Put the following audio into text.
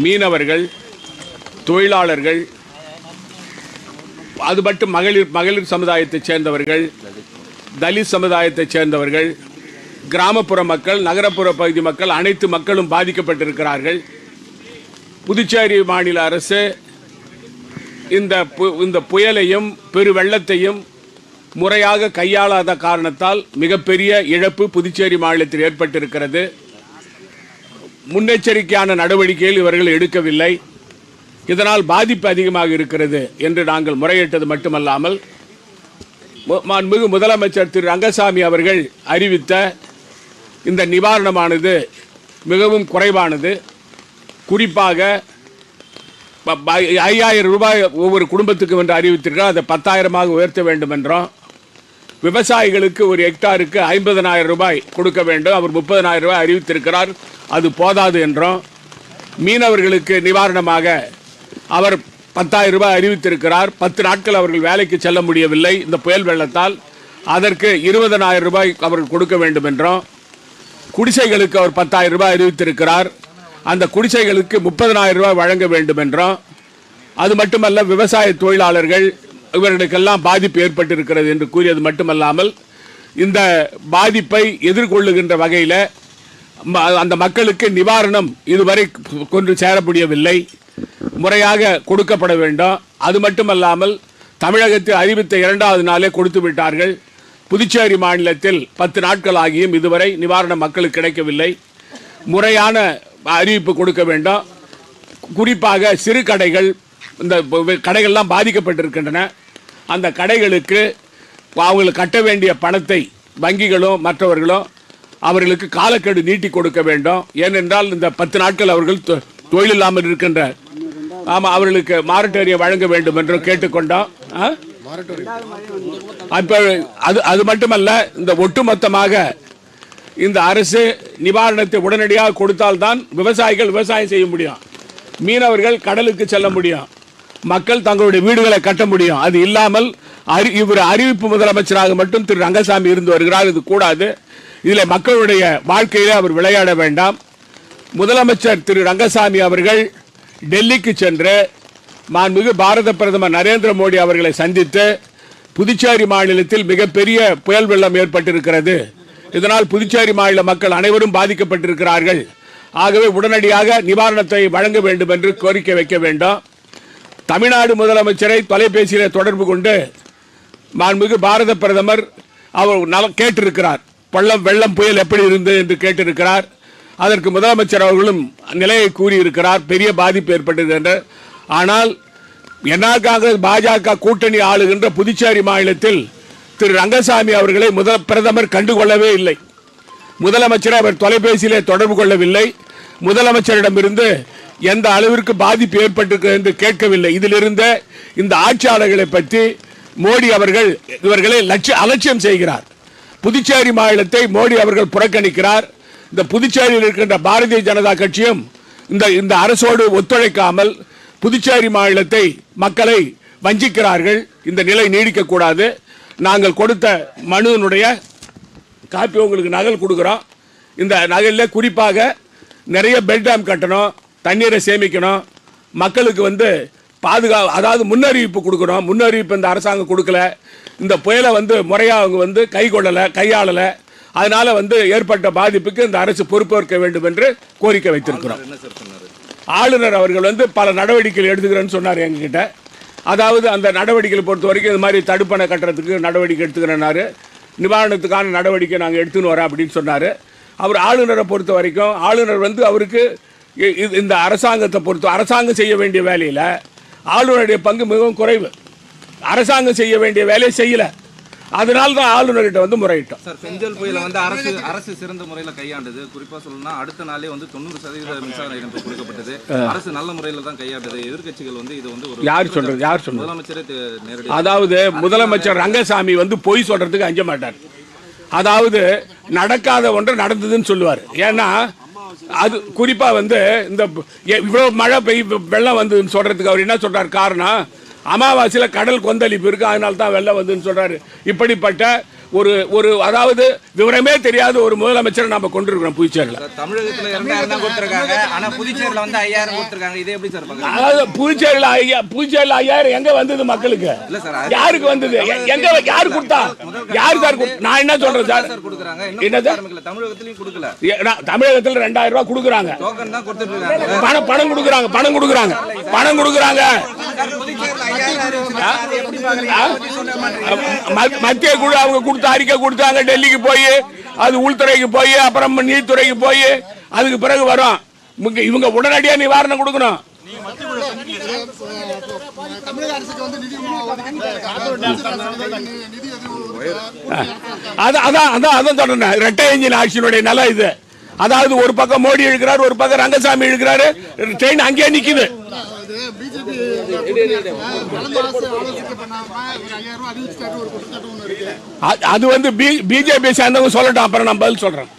மீனவர்கள், தொழிலாளர்கள், அது மட்டும் மகளிர் சமுதாயத்தைச் சேர்ந்தவர்கள், தலித் சமுதாயத்தைச் சேர்ந்தவர்கள், கிராமப்புற மக்கள், நகரப்புற பகுதி மக்கள், அனைத்து மக்களும் பாதிக்கப்பட்டிருக்கிறார்கள். புதுச்சேரி மாநில அரசு இந்த புயலையும் பெரு வெள்ளத்தையும் முறையாக கையாளாத காரணத்தால் மிகப்பெரிய இழப்பு புதுச்சேரி மாநிலத்தில் ஏற்பட்டிருக்கிறது. முன்னெச்சரிக்கையான நடவடிக்கைகள் இவர்கள் எடுக்கவில்லை. இதனால் பாதிப்பு அதிகமாக இருக்கிறது என்று நாங்கள் முறையிட்டது மட்டுமல்லாமல் மாண்புமிகு முதலமைச்சர் திரு ரங்கசாமி அவர்கள் அறிவித்த இந்த நிவாரணமானது மிகவும் குறைவானது. குறிப்பாக 5000 ரூபாய் ஒவ்வொரு குடும்பத்துக்கும் என்று அறிவித்திருக்கிறார். அதை 10,000 உயர்த்த வேண்டும் என்றும், விவசாயிகளுக்கு ஒரு ஹெக்டாருக்கு 50,000 ரூபாய் கொடுக்க வேண்டும், அவர் 30,000 ரூபாய் அறிவித்திருக்கிறார், அது போதாது என்றும், மீனவர்களுக்கு நிவாரணமாக அவர் 10,000 ரூபாய் அறிவித்திருக்கிறார், 10 நாட்கள் அவர்கள் வேலைக்கு செல்ல முடியவில்லை இந்த புயல் வெள்ளத்தால், அதற்கு 20,000 ரூபாய் அவர்கள் கொடுக்க வேண்டும் என்றும், குடிசைகளுக்கு அவர் 10,000 ரூபாய் அறிவித்திருக்கிறார், அந்த குடிசைகளுக்கு 30,000 ரூபாய் வழங்க வேண்டும் என்றும், அது மட்டுமல்ல விவசாய தொழிலாளர்கள் இவர்களுக்கெல்லாம் பாதிப்பு ஏற்பட்டிருக்கிறது என்று கூறியது மட்டுமல்லாமல் இந்த பாதிப்பை எதிர்கொள்ளுகின்ற வகையில் அந்த மக்களுக்கு நிவாரணம் இதுவரை கொண்டு சேர முடியவில்லை, முறையாக கொடுக்கப்பட வேண்டும். அது மட்டுமல்லாமல் தமிழகத்தில் அறிவித்த 2வது நாளே கொடுத்து விட்டார்கள். புதுச்சேரி மாநிலத்தில் 10 நாட்கள் ஆகியும் இதுவரை நிவாரணம் மக்களுக்கு கிடைக்கவில்லை. முறையான அறிவிப்பு கொடுக்க வேண்டும். குறிப்பாக சிறு கடைகள், இந்த கடைகள்லாம் பாதிக்கப்பட்டிருக்கின்றன. அந்த கடைகளுக்கு அவங்களுக்கு கட்ட வேண்டிய பணத்தை வங்கிகளும் மற்றவர்களும் அவர்களுக்கு காலக்கெடு நீட்டி கொடுக்க வேண்டும். ஏனென்றால் இந்த 10 நாட்கள் அவர்கள் தொழில் இல்லாமல் இருக்கின்ற அவர்களுக்கு மாரட்டோரியம் வழங்க வேண்டும் என்று கேட்டுக்கொண்டோம். அது மட்டுமல்ல, இந்த ஒட்டுமொத்தமாக இந்த அரசு நிவாரணத்தை உடனடியாக கொடுத்தால்தான் விவசாயிகள் விவசாயம் செய்ய முடியும், மீனவர்கள் கடலுக்கு செல்ல முடியும், மக்கள் தங்களுடைய வீடுகளை கட்ட முடியும். அது இல்லாமல் இவர் அறிவிப்பு முதலமைச்சராக மட்டும் திரு ரங்கசாமி இருந்து வருகிறார். இது கூடாது. இதில் மக்களுடைய வாழ்க்கையிலே அவர் விளையாட வேண்டாம். முதலமைச்சர் திரு ரங்கசாமி அவர்கள் டெல்லிக்கு சென்று மாண்புமிகு பாரத பிரதமர் நரேந்திர மோடி அவர்களை சந்தித்து புதுச்சேரி மாநிலத்தில் மிகப்பெரிய புயல் வெள்ளம் ஏற்பட்டிருக்கிறது, இதனால் புதுச்சேரி மாநில மக்கள் அனைவரும் பாதிக்கப்பட்டிருக்கிறார்கள், ஆகவே உடனடியாக நிவாரணத்தை வழங்க வேண்டும் என்று கோரிக்கை வைக்க வேண்டும். தமிழ்நாடு முதலமைச்சரை தொலைபேசியில் தொடர்பு கொண்டு மாண்புமிகு பாரத பிரதமர் அவர் கேட்டிருக்கிறார், வெள்ளம் புயல் எப்படி இருந்தது என்று கேட்டிருக்கிறார். அதற்கு முதலமைச்சர் அவர்களும் நிலையை கூறியிருக்கிறார், பெரிய பாதிப்பு ஏற்பட்டது. ஆனால் என்ஆர் காங்கிரஸ் பாஜக கூட்டணி ஆளுகின்ற புதுச்சேரி மாநிலத்தில் திரு ரங்கசாமி அவர்களை பிரதமர் கண்டுகொள்ளவே இல்லை. முதலமைச்சரை அவர் தொலைபேசியிலே தொடர்பு கொள்ளவில்லை. முதலமைச்சரிடமிருந்து எந்த அளவிற்கு பாதிப்பு ஏற்பட்டிருக்கிறது என்று கேட்கவில்லை. இதிலிருந்த இந்த ஆட்சியாளர்களை பற்றி மோடி அவர்கள் இவர்களை அலட்சியம் செய்கிறார். புதுச்சேரி மாநிலத்தை மோடி அவர்கள் புறக்கணிக்கிறார். இந்த புதுச்சேரியில் இருக்கின்ற பாரதிய ஜனதா கட்சியும் இந்த அரசோடு ஒத்துழைக்காமல் புதுச்சேரி மாநிலத்தை மக்களை வஞ்சிக்கிறார்கள். இந்த நிலை நீடிக்கக்கூடாது. நாங்கள் கொடுத்த மனுவினுடைய காப்பி உங்களுக்கு நகல் கொடுக்குறோம். இந்த நகலில் குறிப்பாக நிறைய பெல் டேம் கட்டணும், தண்ணீரை சேமிக்கணும், மக்களுக்கு அதாவது முன்னறிவிப்பு கொடுக்கணும். முன்னறிவிப்பு இந்த அரசாங்கம் கொடுக்கல. இந்த புயலை முறையாக அவங்க கையாளலை. அதனால ஏற்பட்ட பாதிப்புக்கு இந்த அரசு பொறுப்பேற்க வேண்டும் என்று கோரிக்கை வைத்திருக்கிறோம். ஆளுநர் அவர்கள் பல நடவடிக்கைகள் எடுத்துக்கிறேன்னு சொன்னார் எங்ககிட்ட. அதாவது அந்த நடவடிக்கைகளை பொறுத்த வரைக்கும் இது மாதிரி தடுப்பணை கட்டுறதுக்கு நடவடிக்கை எடுத்துக்கிறேன்னாரு, நிவாரணத்துக்கான நடவடிக்கை நாங்கள் எடுத்துன்னு வரோம் அப்படின்னு சொன்னார். அவர் ஆளுநரை பொறுத்த வரைக்கும் ஆளுநர் அவருக்கு இந்த அரசாங்கம் செய்ய வேண்டிய வேலையில் ஆளுநருடைய பங்கு மிகவும் குறைவு. அரசாங்கம் செய்ய வேண்டிய வேலையை செய்யல. அதனால தான் ஆளுநர்கிட்ட முறையிட்டோம். சார், பெஞ்சல் புயலை அரசு சிறந்த முறையில் கையாண்டது. குறிப்பாக சொல்லணும்னா அடுத்த நாளே 90% மின்சார இணைப்பு கொடுக்கப்பட்டது. அரசு நல்ல முறையில் தான் கையாண்டது. எதிர்கட்சிகள் இது யார் சொல்றது? முதலமைச்சரே நேரடி. அதாவது முதலமைச்சர் ரங்கசாமி பொய் சொல்றதுக்கு அஞ்ச மாட்டார். அதாவது நடக்காத ஒன்று நடந்ததுன்னு சொல்லுவார். ஏன்னா அது குறிப்பா இந்த இவ்வளவு மழை வெள்ளம் வந்ததுன்னு சொல்றதுக்கு அவர் என்ன சொல்றாரு? காரணம் அமாவாசையில் கடல் கொந்தளிப்பு இருக்கு, அதனால தான் வெள்ளம் வந்துன்னு சொல்றாரு. இப்படிப்பட்ட ஒரு அதாவது விவரமே தெரியாத ஒரு முதலமைச்சரை நம்ம கொண்டிருக்கிறோம் புதுச்சேரியில். தமிழகத்துல 2000 தான் கொடுத்திருக்காங்க, ஆனா புதுச்சேரியில வந்து 5000 கொடுத்திருக்காங்க. இது எப்படி சார் பாக்குறீங்க? அதாவது புதுச்சேரியில் 5000 எங்க வந்தது மக்களுக்கு? இல்ல சார், யாருக்கு வந்தது? எங்க யாரு கொடுத்தா? யாரு சார்? நான் என்ன சொல்றேன் சார், கொடுக்குறாங்க. என்ன சார் தமிழகத்திலயும் கொடுக்கல. தமிழகத்தில் 2000 ரூபாய் கொடுக்குறாங்க. டோக்கன் தான் கொடுத்துட்டு இருக்காங்க. பணம் கொடுக்குறாங்க. மத்திய குழு அவங்க கொடுத்த அறிக்கை கொடுத்தாங்க. டெல்லிக்கு போய் அது உள்துறைக்கு போய் அப்புறம் நீதித்துறைக்கு போய் அதுக்கு பிறகு வரும். இவங்க உடனடியா நிவாரணம் கொடுக்கணும். அதான் சொல்றேன், இரட்டை என்ஜின் ஆட்சியினுடைய நிலை இது. அதாவது ஒரு பக்கம் மோடி இழுக்கிறார், ஒரு பக்கம் ரங்கசாமி இழுக்கிறாரு, ட்ரெயின் அங்கேயே நிக்குது. அது வந்து பிஜேபி சேர்ந்தவங்க சொல்லட்டும், அப்புறம் நான் பதில் சொல்றேன்.